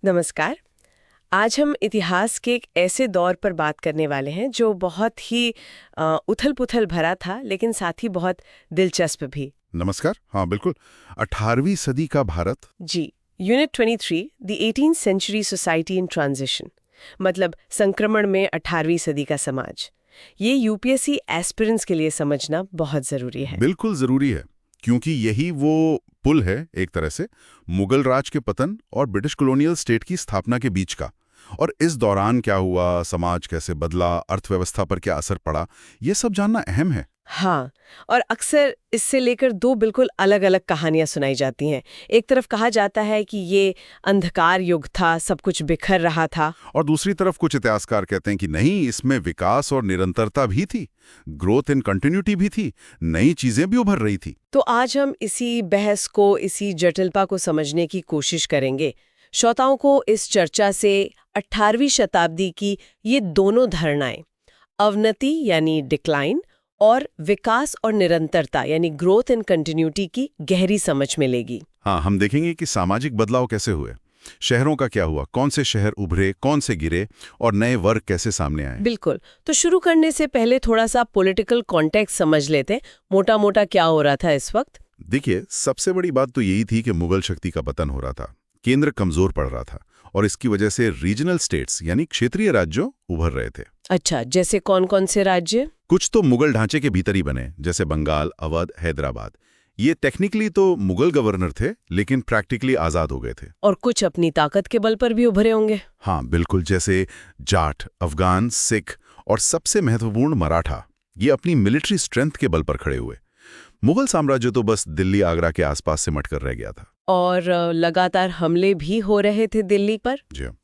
नमस्कार। आज हम इतिहास के एक ऐसे दौर पर बात करने वाले हैं जो बहुत ही उथल-पुथल भरा था, लेकिन साथ ही बहुत दिलचस्प भी। नमस्कार। हाँ, बिल्कुल। 18वीं सदी का भारत। जी। Unit 23, the 18th century society in transition, मतलब संक्रमण में 18वीं सदी का समाज। ये यूपीएससी एस्पिरेंट्स के लिए समझना बहुत जरूरी है। बिल्कुल जरूरी है, क्योंकि यही वो पुल है एक तरह से मुगल राज के पतन और ब्रिटिश कॉलोनियल स्टेट की स्थापना के बीच का। और इस दौरान क्या हुआ, समाज कैसे बदला, अर्थव्यवस्था पर क्या असर पड़ा, ये सब जानना अहम है। हाँ, और अक्सर इससे लेकर दो बिल्कुल अलग-अलग कहानियां सुनाई जाती हैं। एक तरफ कहा जाता है कि ये अंधकार युग था, सब कुछ बिखर रहा था। और दूसरी तरफ कुछ इतिहासकार कहते हैं कि नहीं, इसमें विकास और निरंतरता भी थी, ग्रोथ एंड कंटिन्यूटी भी थी, नई चीजें भी उभर रही थी। तो आज हम इसी बहस को, इसी जटिलता को समझने की कोशिश करेंगे। श्रोताओं को इस चर्चा से 18वीं शताब्दी की ये दोनों धारणाएं, अवनति यानी डिक्लाइन और विकास और निरंतरता यानी ग्रोथ एंड कंटिन्यूटी की गहरी समझ मिलेगी। हाँ, हम देखेंगे कि सामाजिक बदलाव कैसे हुए, शहरों का क्या हुआ, कौन से शहर उभरे, कौन से गिरे, और नए वर्ग कैसे सामने आए। बिल्कुल। तो शुरू करने से पहले थोड़ा सा पॉलिटिकल कॉन्टेक्स्ट समझ लेते हैं, मोटा-मोटा क्या हो रहा था इस वक्त। देखिए, सबसे बड़ी बात तो यही थी कि मुगल शक्ति का पतन हो रहा था, केंद्र कमजोर पड़ रहा था, और इसकी वजह से रीजनल स्टेट्स यानी क्षेत्रीय राज्यों उभर रहे थे। अच्छा, जैसे कौन-कौन से राज्य? कुछ तो मुगल ढांचे के भीतर ही बने, जैसे बंगाल, अवध, हैदराबाद। ये टेक्निकली तो मुगल गवर्नर थे, लेकिन प्रैक्टिकली आजाद हो गए थे। और कुछ अपनी ताकत के बल पर भी उभरे होंगे। हाँ, बिल्कुल। जैसे जाट, अफगान, सिख और सबसे महत्वपूर्ण मराठा, ये अपनी मिलिट्री स्ट्रेंथ के बल पर खड़े हुए। मुगल साम्राज्य तो बस दिल्ली आगरा के आसपास सिमट कर रह गया था। और लगातार हमले भी हो रहे थे दिल्ली पर। जी हाँ।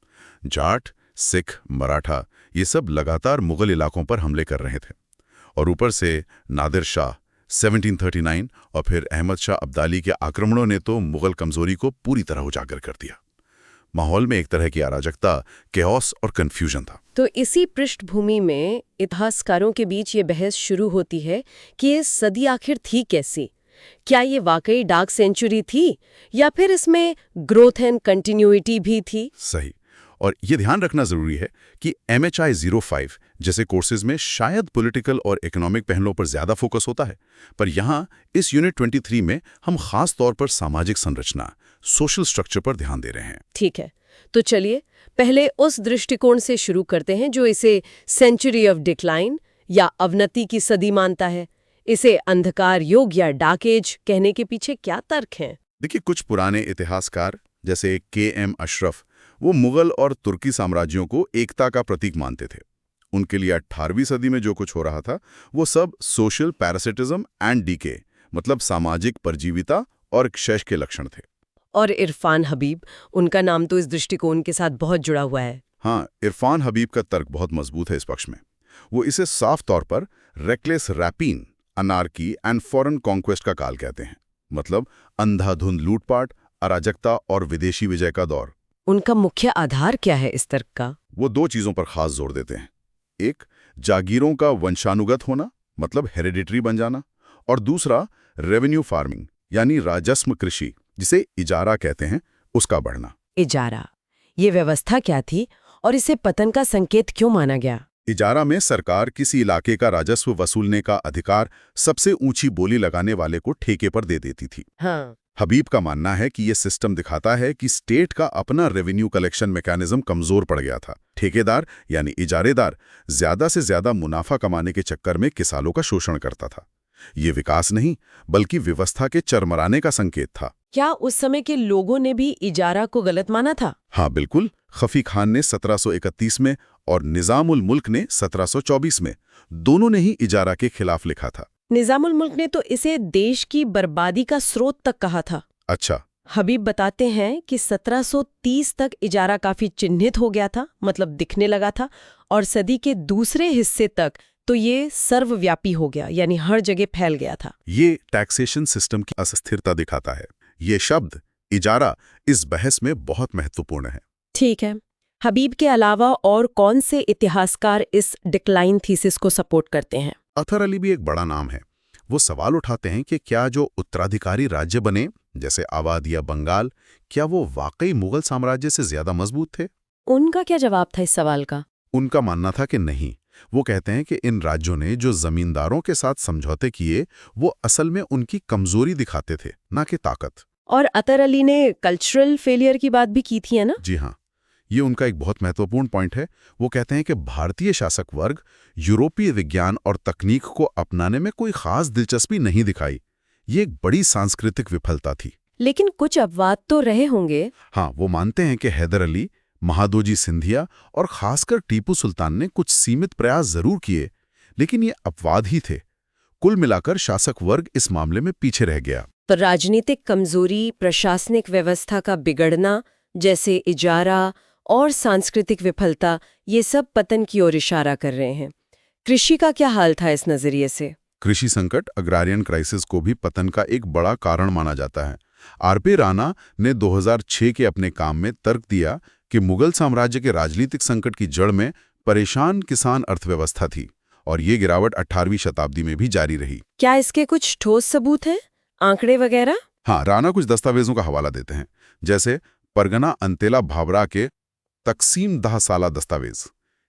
जाट, सिख, मराठा, ये सब लगातार मुगल इलाकों पर हमले कर रहे थे। और ऊपर से नादिर शाह 1739 और फिर अहमद शाह अब्दाली के आक्रमणों ने तो मुगल कमजोरी को पूरी तरह उजागर कर दिया। माहौल में एक तरह की अराजकता, केओस और कंफ्यूजन था। तो इसी पृष्ठभूमि में इतिहासकारों के बीच ये बहस शुरू होती है कि ये सदी आखिर थी कैसी। क्या ये वाकई डार्क सेंचुरी थी या फिर इसमें ग्रोथ एंड कंटिन्यूटी भी थी? सही। और ये ध्यान रखना जरूरी है कि MHI 05 जैसे कोर्सेज में शायद पॉलिटिकल और इकोनॉमिक पहलुओं पर ज्यादा फोकस होता है, पर यहाँ इस यूनिट 23 में हम खास तौर पर सामाजिक संरचना, सोशल स्ट्रक्चर पर ध्यान दे रहे हैं। ठीक है, तो चलिए पहले उस दृष्टिकोण से शुरू करते हैं जो इसे सेंचुरी ऑफ डिक्लाइन या अवनति की सदी मानता है। इसे अंधकार युग या डार्क एज कहने के पीछे क्या तर्क हैं? देखिए, कुछ पुराने इतिहासकार जैसे KM अशरफ, वो मुगल और तुर्की साम्राज्यों को एकता का प्रतीक मानते थे। उनके लिए 18वीं सदी में जो कुछ हो रहा था वो सब सोशल पैरासिटिज्म एंड डीके, मतलब सामाजिक परजीविता और क्षय के लक्षण थे। और इरफान हबीब, उनका नाम तो इस दृष्टिकोण के साथ बहुत जुड़ा हुआ है। हाँ, इरफान हबीब का तर्क बहुत मजबूत है इस पक्ष में। वो इसे साफ तौर पर reckless rapine, anarchy and foreign conquest का काल कहते हैं, मतलब अंधाधुंध लूटपाट, अराजकता और विदेशी विजय का दौर। उनका मुख्य आधार क्या है इस तर्क का? वो दो चीजों पर खास जोर देते हैं। एक, जागीरों का वंशानुगत होना, मतलब हेरिडिटरी बन जाना, और दूसरा रेवेन्यू फार्मिंग यानी राजस्व कृषि, जिसे इजारा कहते हैं, उसका बढ़ना। इजारा, ये व्यवस्था क्या थी और इसे पतन का संकेत क्यों माना गया? इजारा में सरकार किसी इलाके का राजस्व वसूलने का अधिकार सबसे ऊंची बोली लगाने वाले को ठेके पर दे देती थी। हाँ। हबीब का मानना है कि यह सिस्टम दिखाता है कि स्टेट का अपना रेवेन्यू कलेक्शन मैकेनिज्म कमजोर पड़ गया था। ठेकेदार यानी इजारेदार ज्यादा से ज्यादा मुनाफा कमाने के चक्कर में किसानों का शोषण करता था। ये विकास नहीं, बल्कि व्यवस्था के चरमराने का संकेत था। क्या उस समय के लोगों ने भी इजारा को गलत माना था? हाँ, बिल्कुल। खफी खान ने 1731 में और निजामुल मुल्क ने 1724 में, दोनों ने ही इजारा के खिलाफ लिखा था। निजामुल मुल्क ने तो इसे देश की बर्बादी का स्रोत तक कहा था। अच्छा। हबीब बताते हैं कि 1730 तक इजारा काफी चिन्हित हो गया था, मतलब दिखने लगा था, और सदी के दूसरे हिस्से तक तो ये सर्वव्यापी हो गया, यानी हर जगह फैल गया था। ये टैक्सेशन सिस्टम की अस्थिरता दिखाता है। ये शब्द इजारा इस बहस में बहुत महत्वपूर्ण है। ठीक है, हबीब के अलावा और कौन से इतिहासकार इस डिक्लाइन थीसिस को सपोर्ट करते हैं? अतर अली भी एक बड़ा नाम है। वो सवाल उठाते हैं कि क्या जो उत्तराधिकारी राज्य बने, जैसे अवध या बंगाल, क्या वो वाकई मुगल साम्राज्य से ज्यादा मजबूत थे? उनका क्या जवाब था इस सवाल का? उनका मानना था कि नहीं। वो कहते हैं कि इन राज्यों ने जो जमींदारों के साथ समझौते किए, वो असल में उनकी कमजोरी दिखाते थे, ना कि ताकत। और अतर अली ने कल्चरल फेलियर की बात भी की थी, है ना? जी हाँ, ये उनका एक बहुत महत्वपूर्ण पॉइंट है। वो कहते हैं कि भारतीय शासक वर्ग यूरोपीय विज्ञान और तकनीक को अपनाने में कोई खास दिलचस्पी नहीं दिखाई। ये एक बड़ी सांस्कृतिक विफलता थी। लेकिन कुछ अपवाद तो रहे होंगे। हाँ, वो मानते हैं कि हैदर अली, महादोजी सिंधिया और खासकर टीपू सुल्तान ने कुछ सीमित प्रयास जरूर किए, लेकिन ये अपवाद ही थे। कुल मिलाकर शासक वर्ग इस मामले में पीछे रह गया। तो राजनीतिक कमजोरी, प्रशासनिक व्यवस्था का बिगड़ना, जैसे इजारा और सांस्कृतिक विफलता, ये सब पतन की ओर इशारा कर रहे हैं। कृषि का क्या हाल था इस नजरिए से? कृषि संकट, अग्रारियन क्राइसिस को भी पतन का एक बड़ा कारण माना जाता है। आरपी राणा ने 2006 के अपने काम में तर्क दिया कि मुगल साम्राज्य के राजनीतिक संकट की जड़ में परेशान किसान अर्थव्यवस्था थी, और ये गिरावट 18वीं शताब्दी में भी जारी रही। क्या इसके कुछ ठोस सबूत हैं, आंकड़े वगैरह? हाँ, राणा कुछ दस्तावेजों का हवाला देते हैं, जैसे परगना अंतेला भाभरा के तकसीम दह साला दस्तावेज।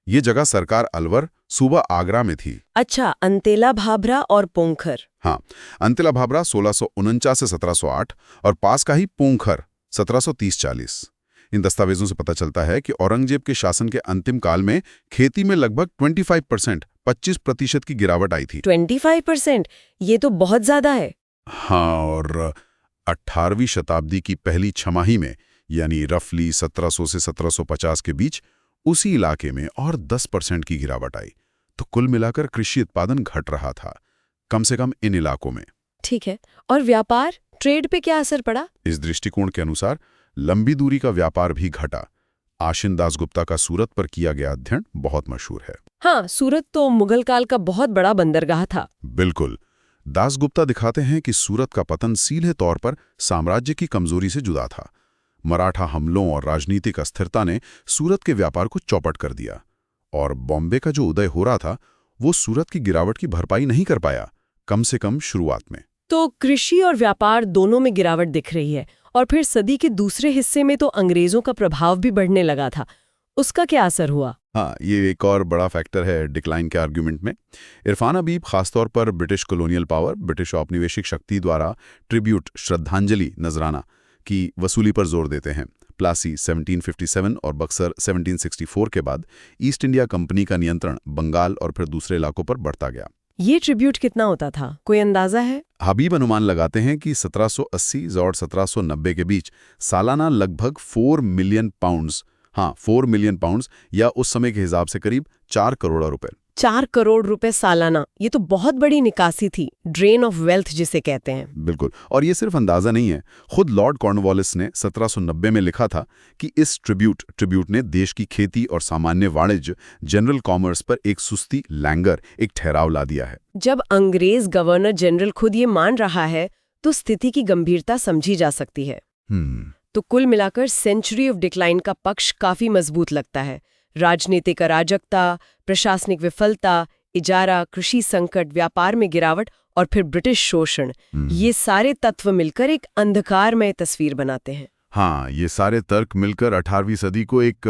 ये जगह सरकार अलवर, सूबा आगरा में थी। अच्छा, अंतेला भाभरा और पोंखर। हाँ, अंतेला भाभरा 1649 से 1708 और पास का ही पोंखर 1730-40। इन दस्तावेजों से पता चलता है कि औरंगजेब के शासन के अंतिम काल में खेती में लगभग 25% की गिरावट आई थी। 25%? ये तो बहुत ज्यादा है। हाँ, और 18वीं शताब्दी की पहली छमाही में, यानी रफली 1700 से 1750 के बीच, उसी इलाके में और 10% की गिरावट आई। तो कुल मिलाकर कृषि उत्पादन घट रहा था, कम से कम इन इलाकों में। ठीक है, और व्यापार, ट्रेड पे क्या असर पड़ा? इस दृष्टिकोण के अनुसार लंबी दूरी का व्यापार भी घटा। आशिन दासगुप्ता का सूरत पर किया गया अध्ययन बहुत मशहूर है। हाँ, सूरत तो मुगल काल का बहुत बड़ा बंदरगाह था। बिल्कुल। दासगुप्ता दिखाते हैं कि सूरत का पतन सीधे तौर पर साम्राज्य की कमजोरी से जुड़ा था। मराठा हमलों और राजनीतिक अस्थिरता ने सूरत के व्यापार को चौपट कर दिया, और बॉम्बे का जो उदय हो रहा था, वो सूरत की गिरावट की भरपाई नहीं कर पाया, कम से कम शुरुआत में। तो कृषि और व्यापार दोनों में गिरावट दिख रही है, और फिर सदी के दूसरे हिस्से में तो अंग्रेजों का प्रभाव भी बढ़ने लगा था। उसका क्या असर हुआ? हाँ, ये एक और बड़ा फैक्टर है डिक्लाइन के आर्ग्यूमेंट में। इरफान हबीब खासतौर पर ब्रिटिश कॉलोनियल पावर, ब्रिटिश औपनिवेशिक शक्ति द्वारा ट्रिब्यूट, श्रद्धांजलि, नजराना की वसूली पर जोर देते हैं। प्लासी 1757 और बक्सर 1764 के बाद ईस्ट इंडिया कंपनी का नियंत्रण बंगाल और फिर दूसरे इलाकों पर बढ़ता गया। ये ट्रिब्यूट कितना होता था, कोई अंदाजा है? हबीब अनुमान लगाते हैं कि 1780 और 1790 के बीच सालाना लगभग 4 मिलियन पाउंड्स, हाँ 4 मिलियन पाउंड्स, या उस समय के हिसाब से करीब 4 करोड़ रुपए। 4 करोड़ रुपए सालाना, ये तो बहुत बड़ी निकासी थी, ड्रेन ऑफ वेल्थ जिसे कहते हैं। बिल्कुल, और ये सिर्फ अंदाजा नहीं है। खुद लॉर्ड कॉर्नवालिस ने 1790 में लिखा था कि इस ट्रिब्यूट ने देश की खेती और सामान्य वाणिज्य, जनरल कॉमर्स पर एक सुस्ती, लैंगर, एक ठहराव ला दिया है। जब अंग्रेज गवर्नर जनरल खुद ये मान रहा है, तो स्थिति की गंभीरता समझी जा सकती है। तो कुल मिलाकर सेंचुरी ऑफ डिक्लाइन का पक्ष काफी मजबूत लगता है। राजनीतिक अराजकता, प्रशासनिक विफलता, इजारा, कृषि संकट, व्यापार में गिरावट और फिर ब्रिटिश शोषण, ये सारे तत्व मिलकर एक अंधकारमय तस्वीर बनाते हैं। हाँ, ये सारे तर्क मिलकर 18वीं सदी को एक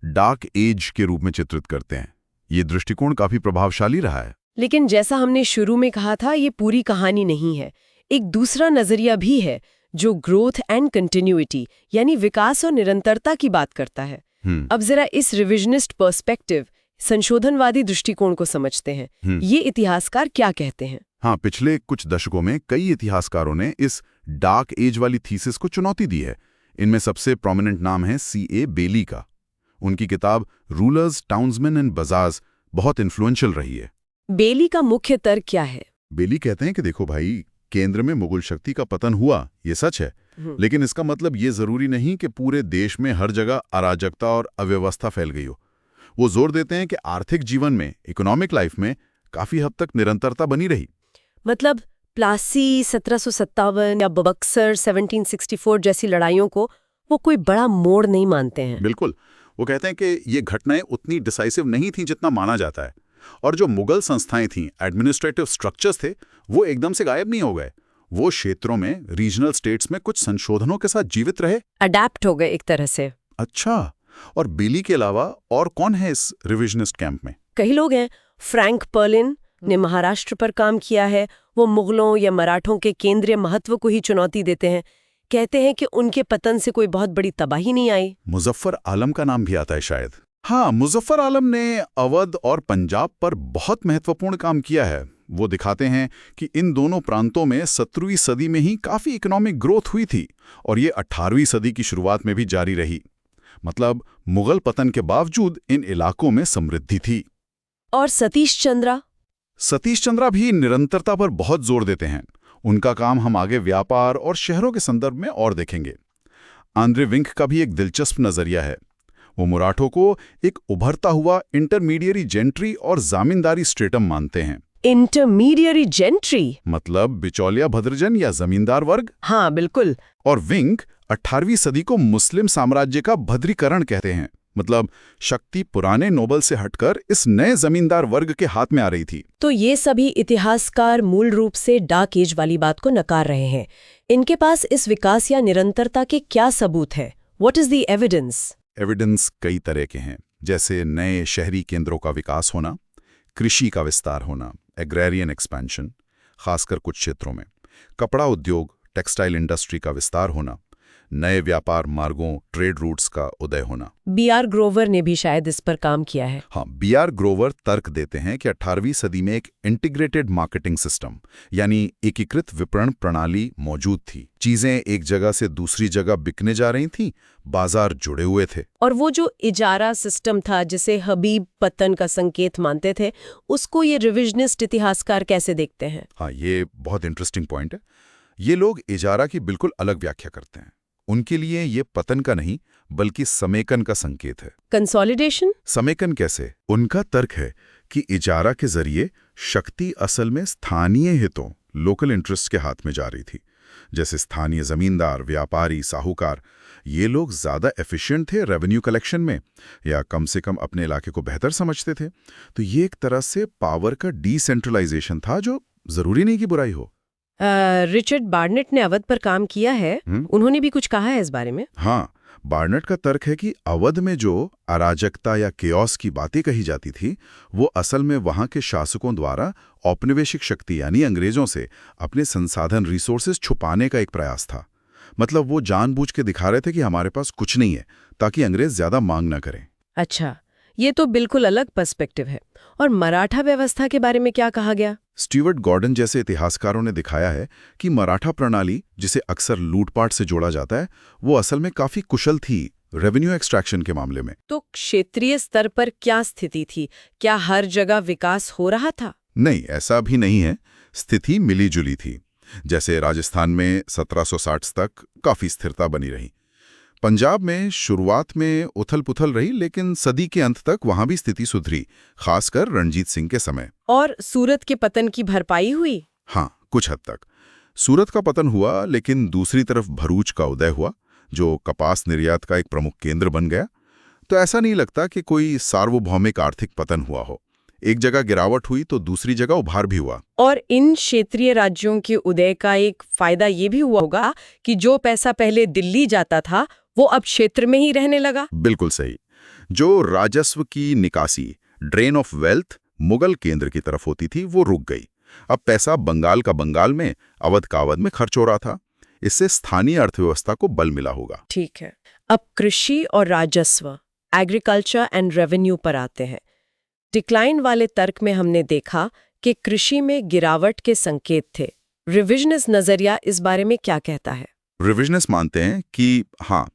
डार्क एज के रूप में चित्रित करते हैं। ये दृष्टिकोण काफी प्रभावशाली रहा है। लेकिन जैसा हमने शुरू में कहा था, ये पूरी कहानी नहीं है। एक दूसरा नजरिया भी है जो ग्रोथ एंड कंटिन्यूटी, यानी विकास और निरंतरता की बात करता है। अब जरा इस रिविजनिस्ट पर्सपेक्टिव, संशोधनवादी दृष्टिकोण को समझते हैं। ये इतिहासकार क्या कहते हैं? हाँ, पिछले कुछ दशकों में कई इतिहासकारों ने इस डार्क एज वाली थीसिस को चुनौती दी है। इनमें सबसे प्रोमिनेंट नाम है C.A. बेली का। उनकी किताब रूलर्स, टाउन्समैन एंड बाजार्स बहुत इन्फ्लुएंशियल रही है। बेली का मुख्य तर्क क्या है? बेली कहते हैं कि देखो भाई, केंद्र में मुगल शक्ति का पतन हुआ, ये सच है, लेकिन इसका मतलब ये जरूरी नहीं कि पूरे देश में हर जगह अराजकता और अव्यवस्था फैल गई हो। वो जोर देते हैं कि आर्थिक जीवन में, इकोनॉमिक लाइफ में काफी हद तक निरंतरता बनी रही। मतलब प्लासी 1757 या बक्सर 1764 जैसी लड़ाइयों को वो कोई बड़ा मोड़ नहीं मानते हैं। बिल्कुल, वो कहते हैं कि ये घटनाएं उतनी डिसाइसिव नहीं थी जितना माना जाता है। और जो मुगल संस्थाएं थीं, एडमिनिस्ट्रेटिव स्ट्रक्चर्स थे, वो एकदम से गायब नहीं हो गए। वो क्षेत्रों में, रीजनल स्टेट्स में कुछ संशोधनों के साथ जीवित रहे, अडेप्ट हो गए एक तरह से। अच्छा, और बेली के अलावा और कौन है इस रिविजनिस्ट कैंप में? कई लोग हैं। फ्रैंक पर्लिन ने महाराष्ट्र पर काम किया है। वो मुगलों या मराठों के केंद्रीय महत्व को ही चुनौती देते हैं। कहते हैं कि उनके पतन से कोई बहुत बड़ी तबाही नहीं आई। मुजफ्फर आलम का नाम भी आता है शायद। हाँ, मुजफ्फर आलम ने अवध और पंजाब पर बहुत महत्वपूर्ण काम किया है। वो दिखाते हैं कि इन दोनों प्रांतों में 17वीं सदी में ही काफी इकोनॉमिक ग्रोथ हुई थी और ये 18वीं सदी की शुरुआत में भी जारी रही। मतलब मुगल पतन के बावजूद इन इलाकों में समृद्धि थी। और सतीश चंद्रा भी निरंतरता पर बहुत जोर देते हैं। उनका काम हम आगे व्यापार और शहरों के संदर्भ में और देखेंगे। आंद्रे विंक का भी एक दिलचस्प नजरिया है। वो मराठों को एक उभरता हुआ इंटरमीडियरी जेंट्री और जामींदारी स्ट्रेटम मानते हैं। इंटरमीडियरी जेंट्री मतलब बिचौलिया भद्रजन या जमींदार वर्ग। हाँ, बिल्कुल। और विंक 18वीं सदी को मुस्लिम साम्राज्य का भद्रीकरण कहते हैं। मतलब शक्ति पुराने नोबल से हटकर इस नए जमींदार वर्ग के हाथ में आ रही थी। तो ये सभी इतिहासकार मूल रूप से डार्क एज वाली बात को नकार रहे हैं। इनके पास इस विकास या निरंतरता के क्या सबूत है? What is the evidence? Evidence कई तरह के हैं, जैसे नए शहरी केंद्रों का विकास होना, कृषि का विस्तार होना, एग्रेरियन एक्सपेंशन, खासकर कुछ क्षेत्रों में, कपड़ा उद्योग, टेक्सटाइल इंडस्ट्री का विस्तार होना, नए व्यापार मार्गों, ट्रेड रूट्स का उदय होना। B.R. ग्रोवर ने भी शायद इस पर काम किया है। हाँ, B.R. ग्रोवर तर्क देते हैं कि 18वीं सदी में एक इंटीग्रेटेड मार्केटिंग सिस्टम यानी एकीकृत विपणन प्रणाली मौजूद थी। चीजें एक जगह से दूसरी जगह बिकने जा रही थीं, बाजार जुड़े हुए थे। और वो जो इजारा सिस्टम था जिसे हबीब पतन का संकेत मानते थे, उसको ये रिविजनिस्ट इतिहासकार कैसे देखते हैं? हाँ, ये बहुत इंटरेस्टिंग पॉइंट है। ये लोग इजारा की बिल्कुल अलग व्याख्या करते हैं। उनके लिए ये पतन का नहीं बल्कि समेकन का संकेत है। कंसोलिडेशन? समेकन कैसे? उनका तर्क है कि इजारा के जरिए शक्ति असल में स्थानीय हितों, लोकल इंटरेस्ट के हाथ में जा रही थी। जैसे स्थानीय जमींदार, व्यापारी, साहूकार, ये लोग ज्यादा एफिशिएंट थे रेवेन्यू कलेक्शन में, या कम से कम अपने इलाके को बेहतर समझते थे। तो ये एक तरह से पावर का डिसेंट्रलाइजेशन था, जो जरूरी नहीं कि बुराई हो। रिचर्ड बार्नेट ने अवध पर काम किया है। उन्होंने भी कुछ कहा है इस बारे में। हाँ, बार्नेट का तर्क है कि अवध में जो अराजकता या केओस की बातें कही जाती थी, वो असल में वहां के शासकों द्वारा औपनिवेशिक शक्ति यानी अंग्रेजों से अपने संसाधन रिसोर्सेज छुपाने का एक प्रयास था। मतलब वो जानबूझ के दिखा रहे थे कि हमारे पास कुछ नहीं है, ताकि अंग्रेज ज्यादा मांग न करें। अच्छा, ये तो बिल्कुल अलग पर्सपेक्टिव है। और मराठा व्यवस्था के बारे में क्या कहा गया? स्टीवर्ट गॉर्डन जैसे इतिहासकारों ने दिखाया है कि मराठा प्रणाली, जिसे अक्सर लूटपाट से जोड़ा जाता है, वो असल में काफी कुशल थी रेवेन्यू एक्सट्रैक्शन के मामले में। तो क्षेत्रीय स्तर पर क्या स्थिति थी? क्या हर जगह विकास हो रहा था? नहीं, ऐसा भी नहीं है। स्थिति मिली जुली थी। जैसे राजस्थान में 1760 तक काफी स्थिरता बनी रही। पंजाब में शुरुआत में उथल पुथल रही, लेकिन सदी के अंत तक वहां भी स्थिति सुधरी, खासकर रणजीत सिंह के समय। और सूरत के पतन की भरपाई हुई? हाँ, कुछ हद तक। सूरत का पतन हुआ, लेकिन दूसरी तरफ भरूच का उदय हुआ, जो कपास निर्यात का एक प्रमुख केंद्र बन गया। तो ऐसा नहीं लगता कि कोई सार्वभौमिक आर्थिक पतन हुआ हो। एक जगह गिरावट हुई तो दूसरी जगह उभार भी हुआ। और इन क्षेत्रीय राज्यों के उदय का एक फायदा ये भी हुआ होगा कि जो पैसा पहले दिल्ली जाता था, वो अब क्षेत्र में ही रहने लगा। बिल्कुल सही। जो राजस्व की निकासी, ड्रेन ऑफ वेल्थ, मुगल केंद्र की तरफ होती थी, वो रुक गई। अब पैसा बंगाल का बंगाल में, अवध का अवध में खर्च हो रहा था। इससे स्थानीय अर्थव्यवस्था को बल मिला होगा। ठीक है, अब कृषि और राजस्व, एग्रीकल्चर एंड रेवेन्यू पर आते हैं। डिक्लाइन वाले तर्क में हमने देखा कि कृषि में गिरावट के संकेत थे। रिविजनिस्ट नजरिया इस बारे में क्या कहता है? रिविजनिस्ट मानते हैं कि हाँ,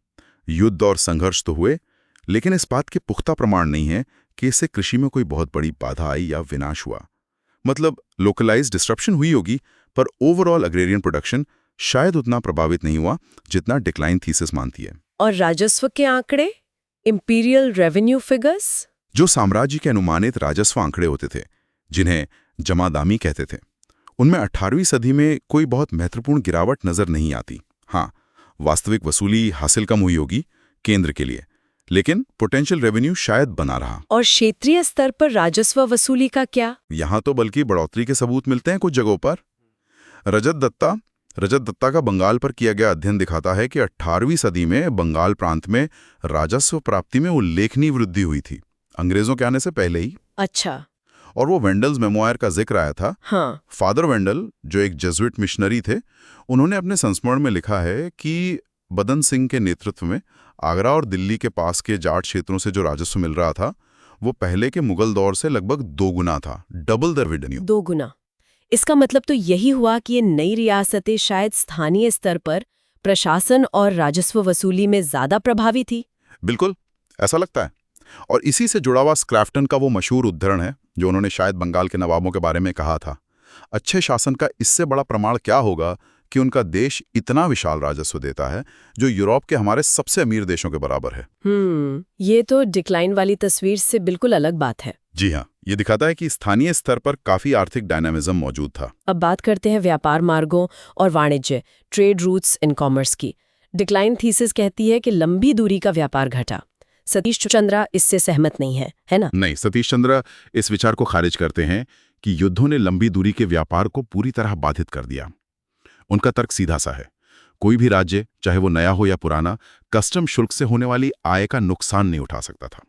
युद्ध और संघर्ष तो हुए, लेकिन इस बात के पुख्ता प्रमाण नहीं है कि इससे कृषि में कोई बहुत बड़ी बाधा आई या विनाश हुआ। मतलब लोकलाइज्ड डिस्ट्रप्शन हुई होगी, पर ओवरऑल अग्रेरियन प्रोडक्शन शायद उतना प्रभावित नहीं हुआ जितना डिक्लाइन थीसिस मानती है। और राजस्व के आंकड़े, इंपीरियल रेवेन्यू फिगर्स, जो साम्राज्य के अनुमानित राजस्व आंकड़े होते थे, जिन्हें जमादामी कहते थे, उनमें 18वीं सदी में कोई बहुत महत्वपूर्ण गिरावट नजर नहीं आती। हाँ, वास्तविक वसूली हासिल कम हुई होगी केंद्र के लिए, लेकिन पोटेंशियल रेवेन्यू शायद बना रहा। और क्षेत्रीय स्तर पर राजस्व वसूली का क्या? यहाँ तो बल्कि बढ़ोतरी के सबूत मिलते हैं कुछ जगहों पर। रजत दत्ता का बंगाल पर किया गया अध्ययन दिखाता है कि 18वीं सदी में बंगाल प्रांत में राजस्व प्राप्ति में उल्लेखनीय वृद्धि हुई थी, अंग्रेजों के आने से पहले ही। अच्छा। और वो वेंडल्स मेमोयर का जिक्र आया था। हाँ। फादर वेंडल, जो एक जेजुइट मिशनरी थे, उन्होंने अपने संस्मरण में लिखा है कि बदन सिंह के नेतृत्व में आगरा और दिल्ली के पास के जाट क्षेत्रों से जो राजस्व मिल रहा था वो पहले के मुगल दौर से लगभग 2 गुना था, डबल द रेवेन्यू। 2 गुना। इसका मतलब तो यही हुआ कि ये नई रियासतें शायद स्थानीय स्तर पर प्रशासन और राजस्व वसूली में ज्यादा प्रभावी थी। बिल्कुल, ऐसा लगता है। और इसी से जुड़ा हुआ स्क्रैफ्टन का वो मशहूर उद्धरण है जो उन्होंने शायद बंगाल के नवाबों के बारे में कहा था, अच्छे शासन का इससे बड़ा प्रमाण क्या होगा कि उनका देश इतना विशाल राजस्व देता है जो यूरोप के हमारे सबसे अमीर देशों के बराबर है। ये तो डिक्लाइन वाली तस्वीर से बिल्कुल अलग बात है। जी हाँ, ये दिखाता है कि स्थानीय स्तर पर काफी आर्थिक डायनामिज्म मौजूद था। अब बात करते हैं व्यापार मार्गों और वाणिज्य, ट्रेड रूट्स इन कॉमर्स की। डिक्लाइन थीसिस कहती है कि लंबी दूरी का व्यापार घटा। सतीश चंद्रा इससे सहमत नहीं है ना? नहीं, सतीश चंद्रा इस विचार को खारिज करते हैं कि युद्धों ने लंबी दूरी के व्यापार को पूरी तरह बाधित कर दिया। उनका तर्क सीधा सा है, कोई भी राज्य, चाहे वो नया हो या पुराना, कस्टम शुल्क से होने वाली आय का नुकसान नहीं उठा सकता था।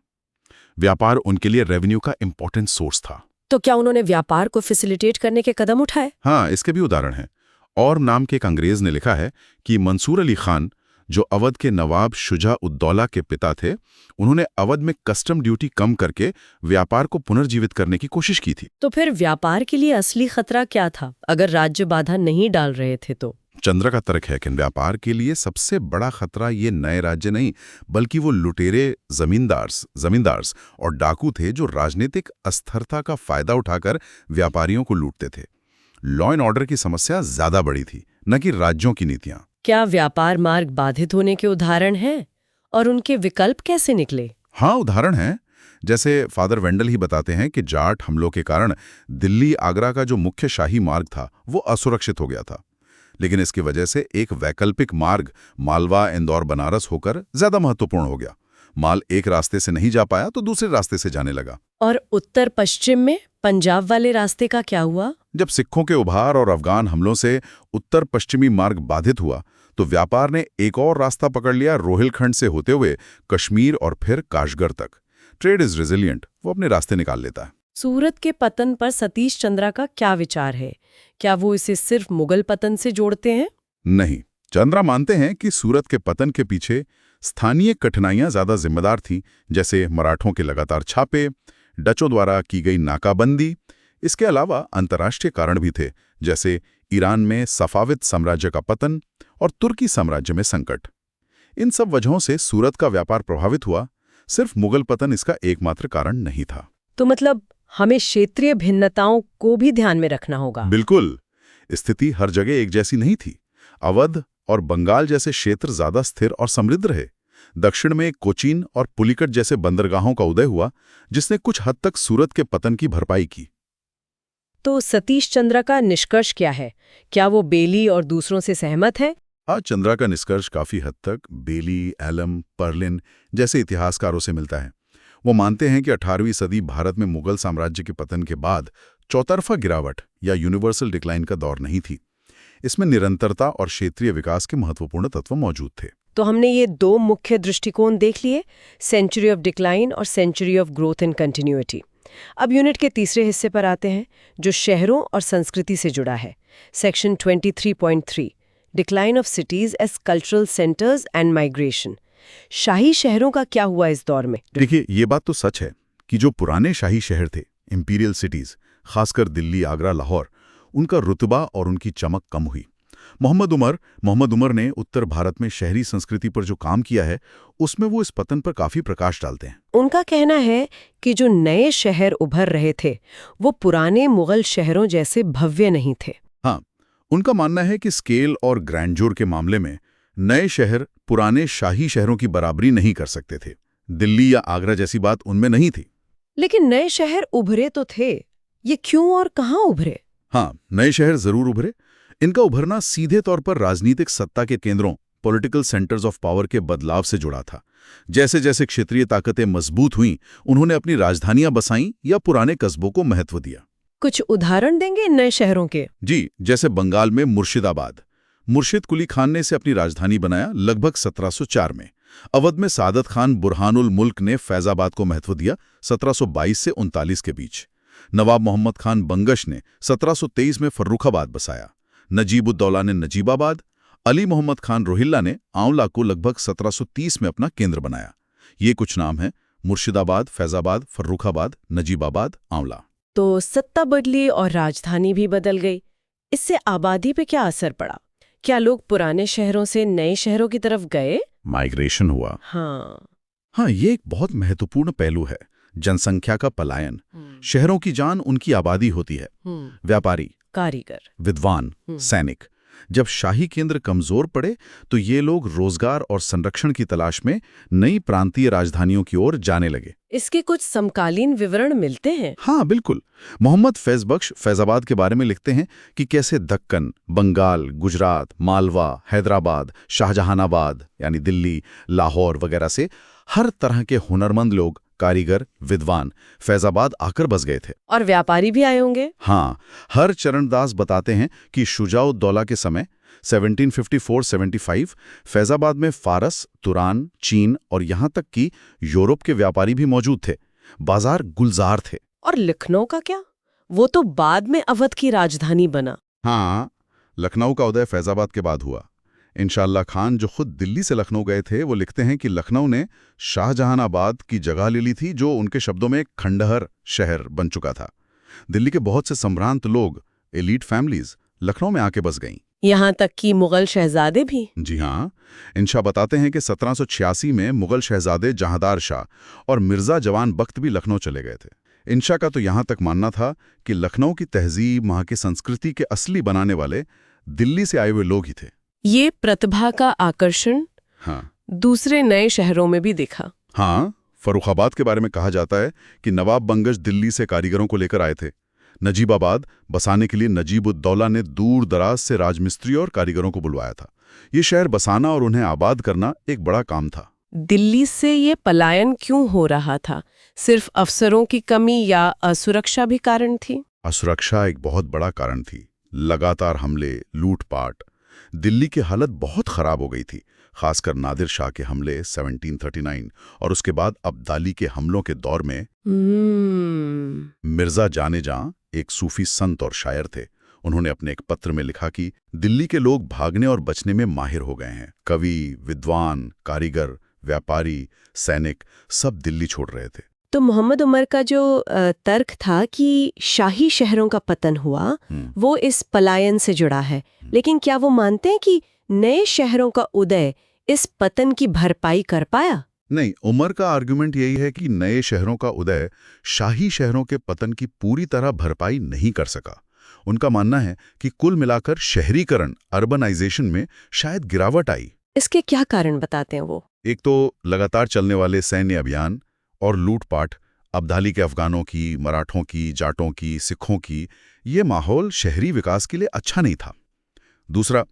व्यापार उनके लिए रेवेन्यू का इंपॉर्टेंट सोर्स था। तो क्या उन्होंने व्यापार को फैसिलिटेट करने के कदम उठाए? हाँ, इसके भी उदाहरण हैं। और नाम के एक अंग्रेज ने लिखा है कि मंसूर अली खान, जो अवध के नवाब शुजा उद्दौला के पिता थे, उन्होंने अवध में कस्टम ड्यूटी कम करके व्यापार को पुनर्जीवित करने की कोशिश की थी। तो फिर व्यापार के लिए असली खतरा क्या था अगर राज्य बाधा नहीं डाल रहे थे तो? चंद्र का तर्क है कि व्यापार के लिए सबसे बड़ा खतरा ये नए राज्य नहीं, बल्कि वो लुटेरे जमींदार्स और डाकू थे जो राजनीतिक अस्थिरता का फायदा उठाकर व्यापारियों को लूटते थे। लॉ एंड ऑर्डर की समस्या ज्यादा बड़ी थी, न कि राज्यों की नीतियां। क्या व्यापार मार्ग बाधित होने के उदाहरण हैं और उनके विकल्प कैसे निकले? हाँ, उदाहरण हैं। जैसे फादर वेंडल ही बताते हैं कि जाट हमलों के कारण दिल्ली आगरा का जो मुख्य शाही मार्ग था वो असुरक्षित हो गया था, लेकिन इसकी वजह से एक वैकल्पिक मार्ग मालवा इंदौर बनारस होकर ज्यादा महत्वपूर्ण हो गया। माल एक रास्ते से नहीं जा पाया तो दूसरे रास्ते से जाने लगा। और उत्तर पश्चिम में पंजाब वाले रास्ते का क्या हुआ? जब सिखों के उभार और अफगान हमलों से उत्तर पश्चिमी मार्ग बाधित हुआ तो व्यापार ने एक और रास्ता पकड़ लिया, रोहिलखंड से होते हुए कश्मीर और फिर काशगर तक। ट्रेड इज रेजिलिएंट, वो अपने रास्ते निकाल लेता है। सूरत के पतन पर सतीश चंद्रा का क्या विचार है? क्या वो इसे सिर्फ मुगल पतन से जोड़ते हैं? नहीं, चंद्रा मानते हैं कि सूरत के पतन के पीछे स्थानीय कठिनाइयां ज्यादा जिम्मेदार थीं, जैसे मराठों के लगातार छापे, डचों द्वारा की गई नाकाबंदी। इसके अलावा अंतर्राष्ट्रीय कारण भी थे, जैसे ईरान में सफाविद साम्राज्य का पतन और तुर्की साम्राज्य में संकट। इन सब वजहों से सूरत का व्यापार प्रभावित हुआ, सिर्फ मुगल पतन इसका एकमात्र कारण नहीं था। तो मतलब हमें क्षेत्रीय भिन्नताओं को भी ध्यान में रखना होगा। बिल्कुल, स्थिति हर जगह एक जैसी नहीं थी। अवध और बंगाल जैसे क्षेत्र ज्यादा स्थिर और समृद्ध रहे। दक्षिण में कोचीन और पुलिकट जैसे बंदरगाहों का उदय हुआ, जिसने कुछ हद तक सूरत के पतन की भरपाई की। तो सतीश चंद्रा का निष्कर्ष क्या है? क्या वो बेली और दूसरों से सहमत है? हाँ, चंद्रा का निष्कर्ष काफी हद तक बेली, एलम, पर्लिन जैसे इतिहासकारों से मिलता है। वो मानते हैं कि 18वीं सदी भारत में मुगल साम्राज्य के पतन के बाद चौतरफा गिरावट या यूनिवर्सल डिक्लाइन का दौर नहीं थी। इसमें निरंतरता और क्षेत्रीय विकास के महत्वपूर्ण तत्व मौजूद थे। तो हमने ये 2 मुख्य दृष्टिकोण देख लिए, सेंचुरी ऑफ डिक्लाइन और century of growth and continuity. अब यूनिट के तीसरे हिस्से पर आते हैं, जो शहरों और संस्कृति से जुड़ा है। Section 23.3, decline of cities as cultural centres and migration. शाही शहरों का क्या हुआ इस दौर में? देखिए, ये बात तो सच है कि जो पुराने शाही शहर थे, इंपीरियल सिटीज, खासकर दिल्ली, आगरा, लाहौर, उनका रुतबा और उनकी चमक कम हुई। मोहम्मद उमर ने उत्तर भारत में शहरी संस्कृति पर जो काम किया है, उसमें वो इस पतन पर काफी प्रकाश डालते हैं। उनका कहना है कि जो नए शहर उभर रहे थे वो पुराने मुगल शहरों जैसे भव्य नहीं थे। हाँ, उनका मानना है कि स्केल और ग्रैंडयोर के मामले में नए शहर पुराने शाही शहरों की बराबरी नहीं कर सकते थे। दिल्ली या आगरा जैसी बात उनमें नहीं थी। लेकिन नए शहर उभरे तो थे, ये क्यों और कहाँ उभरे? हाँ, नए शहर जरूर उभरे। इनका उभरना सीधे तौर पर राजनीतिक सत्ता के केंद्रों, पॉलिटिकल सेंटर्स ऑफ पावर के बदलाव से जुड़ा था। जैसे जैसे क्षेत्रीय ताकतें मजबूत हुईं, उन्होंने अपनी राजधानियां बसाईं या पुराने कस्बों को महत्व दिया। कुछ उदाहरण देंगे इन नए शहरों के? जी, जैसे बंगाल में मुर्शिदाबाद। मुर्शिद कुली खान ने इसे अपनी राजधानी बनाया लगभग 1704 में। अवध में सादत खान बुरहानुल मुल्क ने फैजाबाद को महत्व दिया 1722 से 39 के बीच। नवाब मोहम्मद खान बंगश ने 1723 में फर्रुखाबाद बसाया। नजीब-उद-दौला ने नजीबाबाद, अली मोहम्मद खान रोहिल्ला ने आंवला को लगभग 1730 में अपना केंद्र बनाया। ये कुछ नाम हैं: मुर्शिदाबाद, फैजाबाद, फर्रुखाबाद, नजीबाबाद, आंवला। तो सत्ता बदली और राजधानी भी बदल गई। इससे आबादी पे क्या असर पड़ा? क्या लोग पुराने शहरों से नए शहरों की तरफ गए? माइग्रेशन हुआ। हाँ, ये एक बहुत महत्वपूर्ण पहलू है। जनसंख्या का पलायन। शहरों की जान उनकी आबादी होती है। व्यापारी, कारीगर, विद्वान, सैनिक। जब शाही केंद्र कमजोर पड़े तो ये लोग रोजगार और संरक्षण की तलाश में नई प्रांतीय राजधानियों की ओर जाने लगे। इसके कुछ समकालीन विवरण मिलते हैं? हाँ, बिल्कुल। मोहम्मद फैज बख्श फैजाबाद के बारे में लिखते हैं कि कैसे दक्कन, बंगाल, गुजरात, मालवा, हैदराबाद, शाहजहानाबाद यानी दिल्ली, लाहौर वगैरह से हर तरह के हुनरमंद लोग, कारीगर, विद्वान फैजाबाद आकर बस गए थे। और व्यापारी भी आए होंगे? हाँ, हर चरणदास बताते हैं कि शुजा-उद-दौला के समय 1754-75 फैजाबाद में फारस, तुरान, चीन और यहाँ तक कि यूरोप के व्यापारी भी मौजूद थे। बाजार गुलजार थे। और लखनऊ का क्या? वो तो बाद में अवध की राजधानी बना। हाँ, लखनऊ का उदय फैजाबाद के बाद हुआ। इंशाअल्लाह खान, जो खुद दिल्ली से लखनऊ गए थे, वो लिखते हैं कि लखनऊ ने शाहजहानाबाद की जगह ले ली थी, जो उनके शब्दों में एक खंडहर शहर बन चुका था। दिल्ली के बहुत से सम्भ्रांत लोग, एलीट फैमिलीज लखनऊ में आके बस गईं। यहाँ तक कि मुगल शहजादे भी? जी हाँ, इंशा बताते हैं कि 1786 में मुगल शहजादे जहांदार शाह और मिर्जा जवान बख्त भी लखनऊ चले गए थे। इंशा का तो यहाँ तक मानना था कि लखनऊ की तहजीब, वहाँ की संस्कृति के असली बनाने वाले दिल्ली से आए हुए लोग ही थे। ये प्रतिभा का आकर्षण दूसरे नए शहरों में भी दिखा। हाँ, फर्रुखाबाद के बारे में कहा जाता है कि नवाब बंगश दिल्ली से कारीगरों को लेकर आए थे। नजीबाबाद बसाने के लिए नजीब-उद-दौला ने दूर दराज से राजमिस्त्री और कारीगरों को बुलवाया था। ये शहर बसाना और उन्हें आबाद करना एक बड़ा काम था। दिल्ली से ये पलायन क्यों हो रहा था? सिर्फ अफसरों की कमी या असुरक्षा भी कारण थी? असुरक्षा एक बहुत बड़ा कारण थी। लगातार हमले, लूटपाट। दिल्ली की हालत बहुत खराब हो गई थी, खासकर नादिर शाह के हमले 1739 और उसके बाद अब्दाली के हमलों के दौर में। मिर्जा जाने जां एक सूफी संत और शायर थे। उन्होंने अपने एक पत्र में लिखा कि दिल्ली के लोग भागने और बचने में माहिर हो गए हैं। कवि, विद्वान, कारीगर, व्यापारी, सैनिक सब दिल्ली छोड़ रहे थे। तो मोहम्मद उमर का जो तर्क था कि शाही शहरों का पतन हुआ, वो इस पलायन से जुड़ा है। लेकिन क्या वो मानते हैं कि नए शहरों का उदय इस पतन की भरपाई कर पाया? नहीं, उमर का आर्गुमेंट यही है कि नए शहरों का उदय शाही शहरों के पतन की पूरी तरह भरपाई नहीं कर सका। उनका मानना है कि कुल मिलाकर शहरीकरण, अर्बनाइजेशन में शायद गिरावट आई। इसके क्या कारण बताते हैं वो? एक तो लगातार चलने वाले सैन्य अभियान और लूटपाट, अब्दाली के अफगानों की, मराठों की, जाटों की, सिखों की, ये माहौल शहरी विकास के लिए अच्छा नहीं था। दूसरा,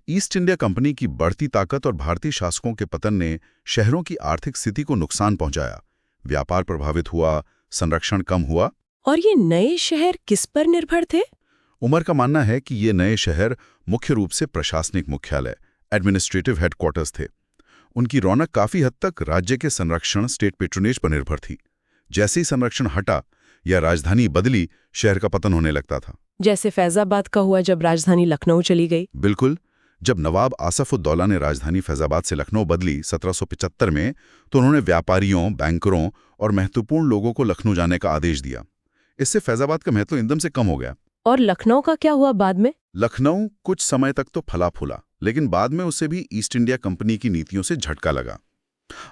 ईस्ट इंडिया कंपनी की बढ़ती ताकत और भारतीय शासकों के पतन ने शहरों की आर्थिक स्थिति को नुकसान पहुंचाया। व्यापार प्रभावित हुआ, संरक्षण कम हुआ। और ये नए शहर किस पर निर्भर थे? उमर का मानना है कि ये नए शहर मुख्य रूप से प्रशासनिक मुख्यालय, एडमिनिस्ट्रेटिव हेडक्वार्टर्स थे। उनकी रौनक काफी हद तक राज्य के संरक्षण, स्टेट पेट्रोनेज पर निर्भर थी। जैसे ही संरक्षण हटा या राजधानी बदली, शहर का पतन होने लगता था। जैसे फैजाबाद का हुआ जब राजधानी लखनऊ चली गई। बिल्कुल। जब नवाब आसफ-उद-दौला ने राजधानी फैजाबाद से लखनऊ बदली 1775 में, तो उन्होंने व्यापारियों, बैंकरों और महत्वपूर्ण लोगों को लखनऊ जाने का आदेश दिया। इससे फैजाबाद का महत्व एकदम से कम हो गया। और लखनऊ का क्या हुआ बाद में? लखनऊ कुछ समय तक तो फला फूला, लेकिन बाद में उसे भी ईस्ट इंडिया कंपनी की नीतियों से झटका लगा।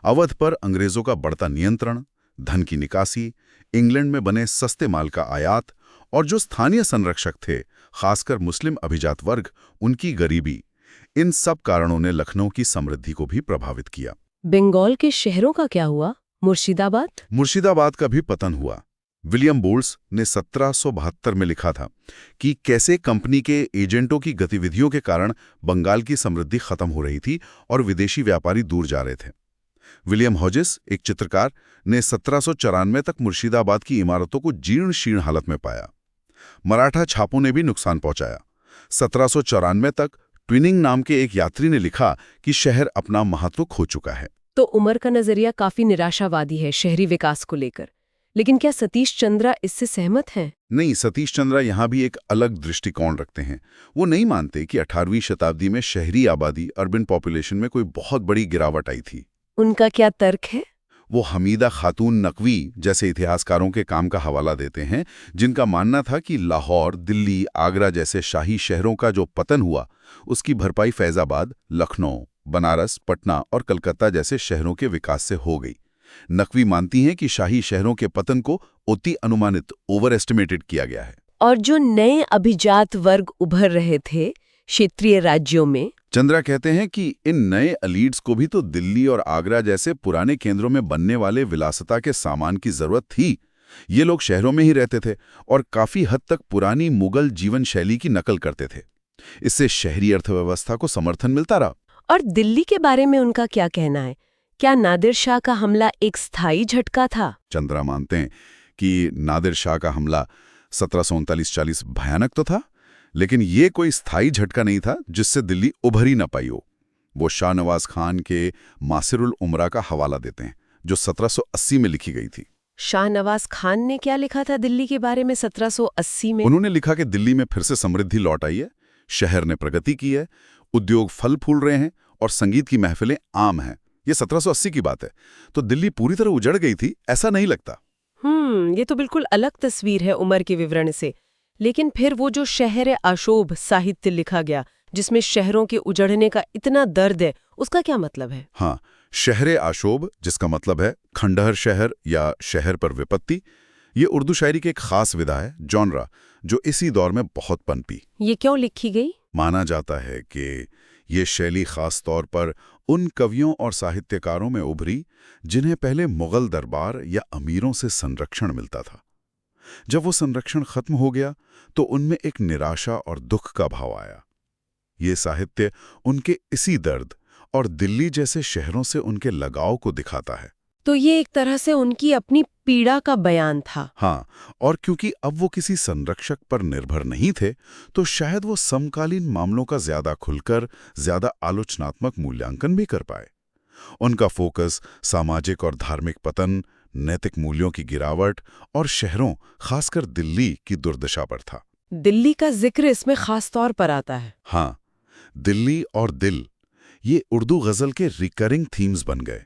अवध पर अंग्रेजों का बढ़ता नियंत्रण, धन की निकासी, इंग्लैंड में बने सस्ते माल का आयात और जो स्थानीय संरक्षक थे, खासकर मुस्लिम अभिजात वर्ग, उनकी गरीबी, इन सब कारणों ने लखनऊ की समृद्धि को भी प्रभावित किया। बंगाल के शहरों का क्या हुआ? मुर्शिदाबाद? मुर्शिदाबाद का भी पतन हुआ। विलियम बोल्स ने 1772 में लिखा था कि कैसे कंपनी के एजेंटों की गतिविधियों के कारण बंगाल की समृद्धि खत्म हो रही थी और विदेशी व्यापारी दूर जा रहे थे। विलियम हॉजिस, एक चित्रकार, ने 1794 तक मुर्शिदाबाद की इमारतों को जीर्ण शीर्ण हालत में पाया। मराठा छापों ने भी नुकसान पहुंचाया। 1794 तक ट्विनिंग नाम के एक यात्री ने लिखा कि शहर अपना महत्व खो चुका है। तो उमर का नजरिया काफी निराशावादी है शहरी विकास को लेकर। लेकिन क्या सतीश चंद्रा इससे सहमत हैं? नहीं, सतीश चंद्रा यहाँ भी एक अलग दृष्टिकोण रखते हैं। वो नहीं मानते कि 18वीं शताब्दी में शहरी आबादी, अर्बन पॉपुलेशन में कोई बहुत बड़ी गिरावट आई थी। उनका क्या तर्क है? वो हमीदा खातून नकवी जैसे इतिहासकारों के काम का हवाला देते हैं, जिनका मानना था कि लाहौर, दिल्ली, आगरा जैसे शाही शहरों का जो पतन हुआ, उसकी भरपाई फैजाबाद, लखनऊ, बनारस, पटना और कलकत्ता जैसे शहरों के विकास से हो गई। नकवी मानती हैं कि शाही शहरों के पतन को अति अनुमानित, ओवर एस्टिमेटेड किया गया है। और जो नए अभिजात वर्ग उभर रहे थे क्षेत्रीय राज्यों में, चंद्रा कहते हैं कि इन नए एलीट्स को भी तो दिल्ली और आगरा जैसे पुराने केंद्रों में बनने वाले विलासिता के सामान की जरूरत थी। ये लोग शहरों में ही रहते थे और काफी हद तक पुरानी मुगल जीवन शैली की नकल करते थे। इससे शहरी अर्थव्यवस्था को समर्थन मिलता रहा। और दिल्ली के बारे में उनका क्या कहना है? क्या नादिर शाह का हमला एक स्थायी झटका था? चंद्रा मानते हैं कि नादिर शाह का हमला 1739-40 भयानक तो था, लेकिन ये कोई स्थायी झटका नहीं था जिससे दिल्ली उभर ही न पाई हो। वो शाहनवाज खान के मासिरुल उमरा का हवाला देते हैं, जो 1780 में लिखी गई थी। शाहनवाज खान ने क्या लिखा था दिल्ली के बारे में 1780 में? उन्होंने लिखा कि दिल्ली में फिर से समृद्धि लौट आई है, शहर ने प्रगति की है, उद्योग फल फूल रहे हैं और संगीत की महफिलें आम हैं। ये 1780 की बात है। तो दिल्ली पूरी तरह उजड़ गई थी ऐसा नहीं लगता। ये तो बिल्कुल अलग तस्वीर है उमर के विवरण से। लेकिन फिर वो जो शहर आशोभ साहित्य लिखा गया, जिसमें शहरों के उजड़ने का इतना दर्द है, उसका क्या मतलब है? हाँ, शहर आशोभ, जिसका मतलब है खंडहर शहर या शहर पर विपत्ति, ये उर्दू शायरी की एक खास विधा है, जॉनरा, जो इसी दौर में बहुत पनपी। ये क्यों लिखी गई? माना जाता है कि ये शैली खास तौर पर उन कवियों और साहित्यकारों में उभरी जिन्हें पहले मुगल दरबार या अमीरों से संरक्षण मिलता था। जब वो संरक्षण खत्म हो गया तो उनमें एक निराशा और दुख का भाव आया। ये साहित्य उनके इसी दर्द और दिल्ली जैसे शहरों से उनके लगाव को दिखाता है। तो ये एक तरह से उनकी अपनी पीड़ा का बयान था। हाँ, और क्योंकि अब वो किसी संरक्षक पर निर्भर नहीं थे, तो शायद वो समकालीन मामलों का ज्यादा खुलकर, ज्यादा आलोचनात्मक मूल्यांकन भी कर पाए। उनका फोकस सामाजिक और धार्मिक पतन, नैतिक मूल्यों की गिरावट और शहरों, खासकर दिल्ली की दुर्दशा पर था। दिल्ली का जिक्र इसमें खास तौर पर आता है। हाँ, दिल्ली और दिल, ये उर्दू गजल के रिकरिंग थीम्स बन गए।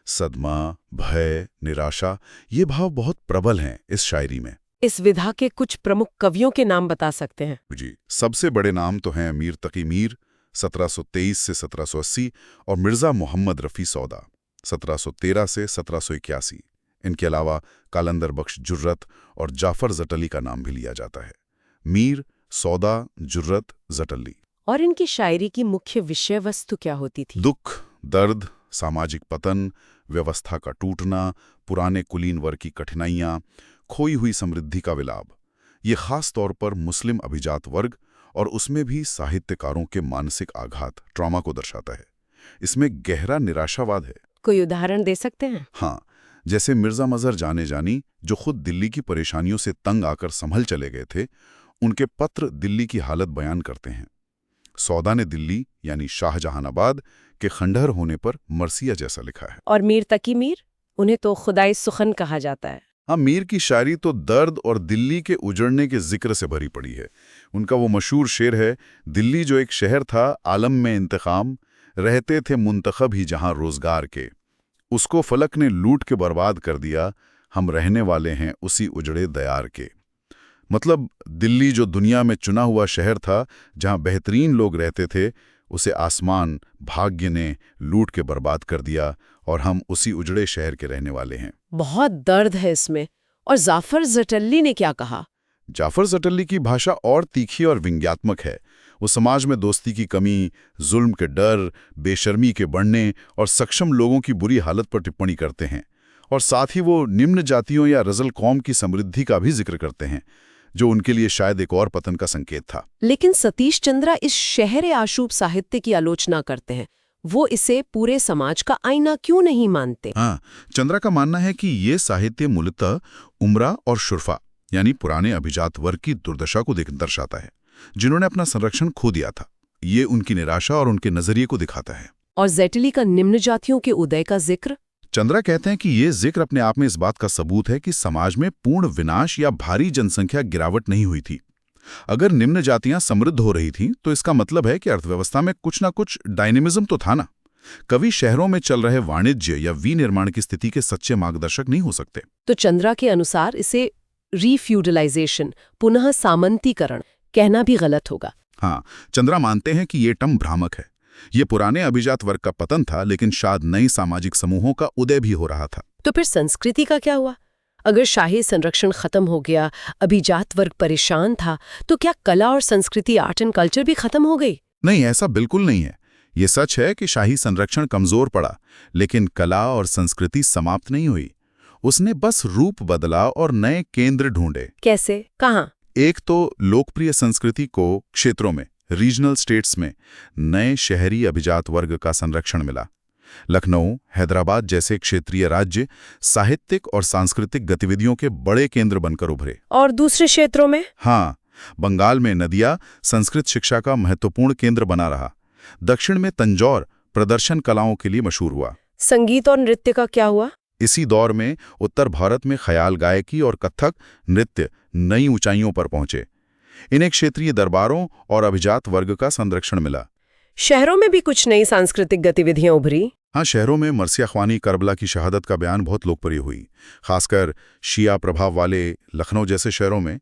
सदमा, भय, निराशा, ये भाव बहुत प्रबल हैं इस शायरी में। इस विधा के कुछ प्रमुख कवियों के नाम बता सकते हैं? जी, सबसे बड़े नाम तो हैं मीर तकी मीर 1723 से 1780 और मिर्जा मोहम्मद रफ़ी सौदा 1713 से 1781। इनके अलावा कालंदर बख्श जुर्रत और जाफर जटली का नाम भी लिया जाता है। मीर, सौदा, जुर्रत, जटली। और इनकी शायरी की मुख्य विषय वस्तु क्या होती थी? दुख, दर्द, सामाजिक पतन, व्यवस्था का टूटना, पुराने कुलीन वर्ग की कठिनाइयाँ, खोई हुई समृद्धि का विलाप। ये खास तौर पर मुस्लिम अभिजात वर्ग और उसमें भी साहित्यकारों के मानसिक आघात, ट्रॉमा को दर्शाता है। इसमें गहरा निराशावाद है। कोई उदाहरण दे सकते हैं? हाँ, जैसे मिर्जा मजहर जाने जानी, जो खुद दिल्ली की परेशानियों से तंग आकर संभल चले गए थे, उनके पत्र दिल्ली की हालत बयान करते हैं। सौदा ने दिल्ली यानी शाहजहानाबाद के खंडहर होने पर मरसिया जैसा लिखा है। और मीर तकी मीर, उन्हें तो खुदाई सुखन कहा जाता है। हाँ, मीर की शायरी तो दर्द और दिल्ली के उजड़ने के जिक्र से भरी पड़ी है। उनका वो मशहूर शेर है, दिल्ली जो एक शहर था आलम में इंतकाम, रहते थे मुंतखब ही जहां रोजगार के, उसको फलक ने लूट के बर्बाद कर दिया, हम रहने वाले हैं उसी उजड़े दयार के। मतलब दिल्ली जो दुनिया में चुना हुआ शहर था जहां बेहतरीन लोग रहते थे, उसे आसमान, भाग्य ने लूट के बर्बाद कर दिया और हम उसी उजड़े शहर के रहने वाले हैं। बहुत दर्द है इसमें। और जाफर जटली ने क्या कहा? जाफर जटली की भाषा और तीखी और व्यंग्यात्मक है। वो समाज में दोस्ती की कमी, जुल्म के डर, बेशर्मी के बढ़ने और सक्षम लोगों की बुरी हालत पर टिप्पणी करते हैं। और साथ ही वो निम्न जातियों या रजल कौम की समृद्धि का भी जिक्र करते हैं, जो उनके लिए शायद एक और पतन का संकेत था। लेकिन सतीश चंद्रा इस शहर आशूब साहित्य की आलोचना करते हैं। वो इसे पूरे समाज का आईना क्यों नहीं मानते? हाँ, चंद्रा का मानना है कि ये साहित्य मूलतः उमरा और शुरफा यानी पुराने अभिजात वर्ग की दुर्दशा को दर्शाता है, जिन्होंने अपना संरक्षण खो दिया था। ये उनकी निराशा और उनके नजरिए को दिखाता है। और ज़ेटली का निम्न जातियों के उदय का जिक्र? चंद्रा कहते हैं कि ये जिक्र अपने आप में इस बात का सबूत है कि समाज में पूर्ण विनाश या भारी जनसंख्या गिरावट नहीं हुई थी। अगर निम्न जातियां समृद्ध हो रही थीं, तो इसका मतलब है कि अर्थव्यवस्था में कुछ ना कुछ डायनेमिज्म तो था ना। कवि शहरों में चल रहे वाणिज्य या विनिर्माण की स्थिति के सच्चे मार्गदर्शक नहीं हो सकते। तो चंद्रा के अनुसार इसे रीफ्यूडलाइजेशन, पुनः सामंतीकरण कहना भी गलत होगा। हाँ, चंद्रा मानते हैं कि ये टर्म भ्रामक है। ये पुराने अभिजात वर्ग का पतन था, लेकिन शायद नई सामाजिक समूहों का उदय भी हो रहा था। तो फिर संस्कृति का क्या हुआ? अगर शाही संरक्षण खत्म हो गया, अभिजात वर्ग परेशान था, तो क्या कला और संस्कृति, आर्ट एंड कल्चर भी खत्म हो गई? नहीं, ऐसा बिल्कुल नहीं है। ये सच है कि शाही संरक्षण कमजोर पड़ा, लेकिन कला और संस्कृति समाप्त नहीं हुई। उसने बस रूप बदला और नए केंद्र ढूंढे। कैसे? कहाँ? एक तो लोकप्रिय संस्कृति को क्षेत्रों में, रीजनल स्टेट्स में नए शहरी अभिजात वर्ग का संरक्षण मिला। लखनऊ, हैदराबाद जैसे क्षेत्रीय राज्य साहित्यिक और सांस्कृतिक गतिविधियों के बड़े केंद्र बनकर उभरे। और दूसरे क्षेत्रों में? हाँ, बंगाल में नदिया संस्कृत शिक्षा का महत्वपूर्ण केंद्र बना रहा। दक्षिण में तंजौर प्रदर्शन कलाओं के लिए मशहूर हुआ। संगीत और नृत्य का क्या हुआ? इसी दौर में उत्तर भारत में ख्याल गायकी और कथक नृत्य नई ऊंचाइयों पर पहुंचे। इन्हें क्षेत्रीय दरबारों और अभिजात वर्ग का संरक्षण मिला। शहरों में भी कुछ नई सांस्कृतिक गतिविधियां उभरी। हाँ, शहरों में मरसिया ख्वानी करबला की शहादत का बयान बहुत लोकप्रिय हुई, खासकर शिया प्रभाव वाले लखनऊ जैसे शहरों में।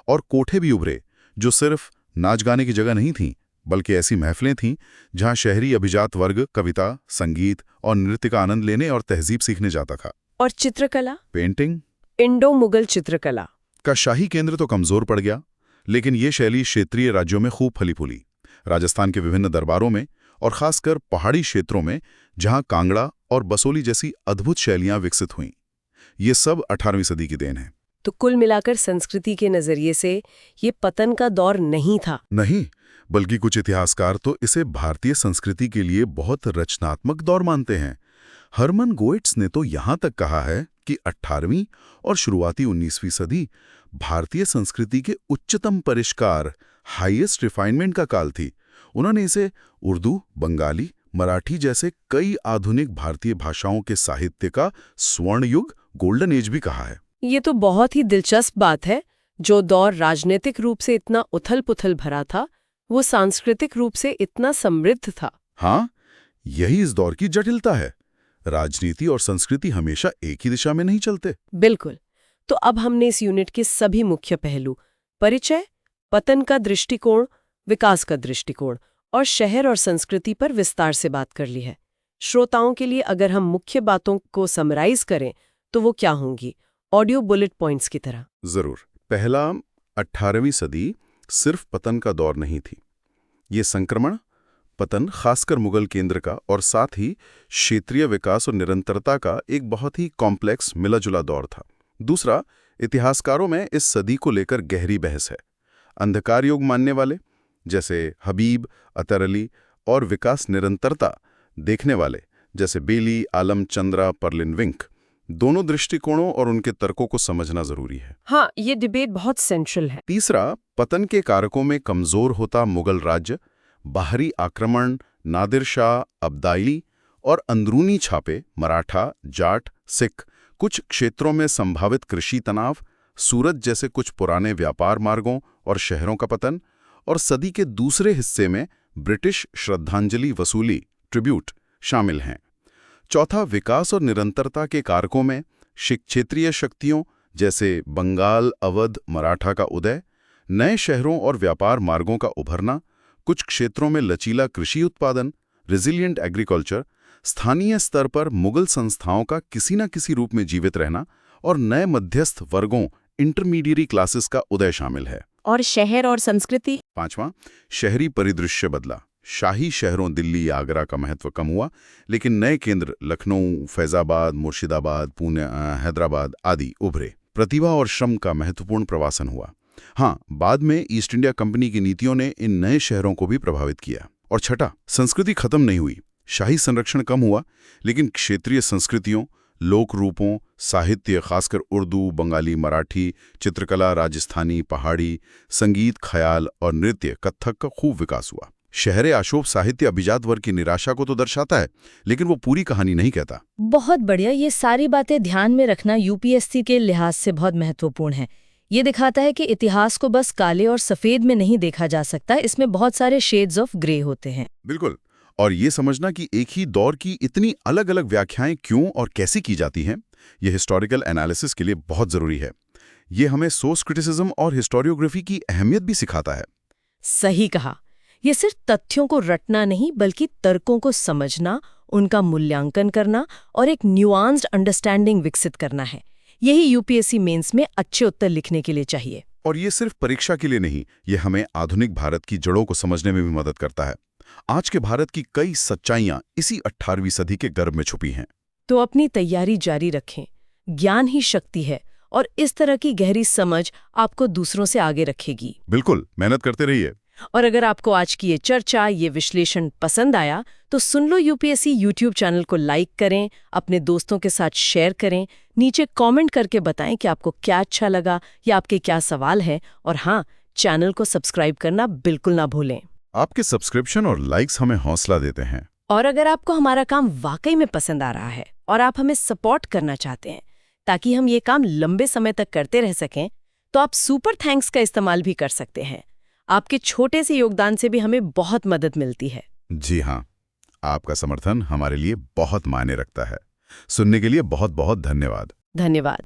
और कोठे भी उभरे, जो सिर्फ नाच गाने की जगह नहीं थीं, बल्कि ऐसी महफिलें थीं जहां शहरी अभिजात वर्ग कविता, संगीत और नृत्य का आनंद लेने और तहजीब सीखने जाता था। और चित्रकला, पेंटिंग, इंडो मुगल चित्रकला का शाही केंद्र तो कमजोर पड़ गया, लेकिन ये शैली क्षेत्रीय राज्यों में खूब फली फूली। राजस्थान के विभिन्न दरबारों में और खासकर पहाड़ी क्षेत्रों में, जहां कांगड़ा और बसोली जैसी अद्भुत शैलियां विकसित हुईं। ये सब 18वीं सदी की देन है। तो कुल मिलाकर संस्कृति के नजरिए से ये पतन का दौर नहीं था। नहीं, बल्कि कुछ इतिहासकार तो इसे भारतीय संस्कृति के लिए बहुत रचनात्मक दौर मानते हैं। हरमन गोएट्स ने तो यहां तक कहा है कि 18वीं और शुरुआती 19वीं सदी भारतीय संस्कृति के उच्चतम परिष्कार, हाईएस्ट रिफाइनमेंट का काल थी। उन्होंने इसे उर्दू, बंगाली, मराठी जैसे कई आधुनिक भारतीय भाषाओं के साहित्य का स्वर्ण युग, गोल्डन एज भी कहा है। ये तो बहुत ही दिलचस्प बात है। जो दौर राजनीतिक रूप से इतना उथल-पुथल भरा था, वो सांस्कृतिक रूप से इतना समृद्ध था। हाँ, यही इस दौर की जटिलता है। राजनीति और संस्कृति हमेशा एक ही दिशा में नहीं चलते। बिल्कुल। तो अब हमने इस यूनिट के सभी मुख्य पहलू, परिचय, पतन का दृष्टिकोण, विकास का दृष्टिकोण और शहर और संस्कृति पर विस्तार से बात कर ली है। श्रोताओं के लिए अगर हम मुख्य बातों को समराइज करें तो वो क्या होंगी, ऑडियो बुलेट पॉइंट्स की तरह? जरूर। पहला, 18वीं सदी सिर्फ पतन का दौर नहीं थी। ये संक्रमण, पतन खासकर मुगल केंद्र का और साथ ही क्षेत्रीय विकास और निरंतरता का एक बहुत ही कॉम्प्लेक्स मिला जुला दौर था। दूसरा, इतिहासकारों में इस सदी को लेकर गहरी बहस है। अंधकार युग मानने वाले जैसे हबीब, अतर अली और विकास निरंतरता देखने वाले जैसे बेली, आलम चंद्रा, पर्लिन विंक, दोनों दृष्टिकोणों और उनके तर्कों को समझना जरूरी है। हाँ, ये डिबेट बहुत सेंट्रल है। तीसरा, पतन के कारकों में कमजोर होता मुगल राज्य, बाहरी आक्रमण, नादिर शाह, अब्दाली और अंदरूनी छापे, मराठा, जाट, सिख, कुछ क्षेत्रों में संभावित कृषि तनाव, सूरत जैसे कुछ पुराने व्यापार मार्गों और शहरों का पतन, और सदी के दूसरे हिस्से में ब्रिटिश श्रद्धांजलि वसूली, ट्रिब्यूट शामिल हैं। चौथा, विकास और निरंतरता के कारकों में क्षेत्रीय शक्तियों जैसे बंगाल, अवध, मराठा का उदय, नए शहरों और व्यापार मार्गों का उभरना, कुछ क्षेत्रों में लचीला कृषि उत्पादन, रेजिलिएंट एग्रीकल्चर, स्थानीय स्तर पर मुगल संस्थाओं का किसी न किसी रूप में जीवित रहना और नए मध्यस्थ वर्गों, इंटरमीडिएरी क्लासेस का उदय शामिल है। और शहर और संस्कृति? पांचवां, शहरी परिदृश्य बदला। शाही शहरों दिल्ली, आगरा का महत्व कम हुआ, लेकिन नए केंद्र लखनऊ, फैजाबाद, मुर्शिदाबाद, पुणे, हैदराबाद आदि उभरे। प्रतिभा और श्रम का महत्वपूर्ण प्रवासन हुआ। हाँ, बाद में ईस्ट इंडिया कंपनी की नीतियों ने इन नए शहरों को भी प्रभावित किया। और छठा, संस्कृति खत्म नहीं हुई, शाही संरक्षण कम हुआ, लेकिन क्षेत्रीय संस्कृतियों, लोक रूपों, साहित्य, खासकर उर्दू, बंगाली, मराठी, चित्रकला, राजस्थानी, पहाड़ी, संगीत, ख्याल और नृत्य, कथक का खूब विकास हुआ। शहरे आशोभ साहित्य अभिजात वर्ग की निराशा को तो दर्शाता है, लेकिन वो पूरी कहानी नहीं कहता। बहुत बढ़िया। ये सारी बातें ध्यान में रखना यूपीएससी के लिहाज से बहुत महत्वपूर्ण है। ये दिखाता है कि इतिहास को बस काले और सफेद में नहीं देखा जा सकता, इसमें बहुत सारे शेड्स ऑफ ग्रे होते हैं। बिल्कुल। और ये समझना कि एक ही दौर की इतनी अलग अलग व्याख्याएं क्यों और कैसे की जाती हैं, ये हिस्टोरिकल एनालिसिस के लिए बहुत जरूरी है। ये हमें सोर्स क्रिटिसिज्म और हिस्टोरियोग्राफी की अहमियत भी सिखाता है। सही कहा। ये सिर्फ तथ्यों को रटना नहीं, बल्कि तर्कों को समझना, उनका मूल्यांकन करना और एक न्यूआंस्ड अंडरस्टैंडिंग विकसित करना है। यही यूपीएससी मेंस में अच्छे उत्तर लिखने के लिए चाहिए। और ये सिर्फ परीक्षा के लिए नहीं, ये हमें आधुनिक भारत की जड़ों को समझने में भी मदद करता है। आज के भारत की कई सच्चाइयां इसी 18वीं सदी के गर्भ में छुपी हैं। तो अपनी तैयारी जारी रखें। ज्ञान ही शक्ति है और इस तरह की गहरी समझ आपको दूसरों से आगे रखेगी। बिल्कुल, मेहनत करते रहिए। और अगर आपको आज की ये चर्चा, ये विश्लेषण पसंद आया तो सुन लो यूपीएससी यूट्यूब चैनल को लाइक करें, अपने दोस्तों के साथ शेयर करें, नीचे कमेंट करके बताएं कि आपको क्या अच्छा लगा या आपके क्या सवाल है। और हाँ, चैनल को सब्सक्राइब करना बिल्कुल ना भूलें। आपके सब्सक्रिप्शन और लाइक्स हमें हौसला देते हैं। और अगर आपको हमारा काम वाकई में पसंद आ रहा है और आप हमें सपोर्ट करना चाहते हैं ताकि हम ये काम लंबे समय तक करते रह सकें, तो आप सुपर थैंक्स का इस्तेमाल भी कर सकते हैं। आपके छोटे से योगदान से भी हमें बहुत मदद मिलती है। जी हाँ, आपका समर्थन हमारे लिए बहुत मायने रखता है। सुनने के लिए बहुत बहुत धन्यवाद। धन्यवाद।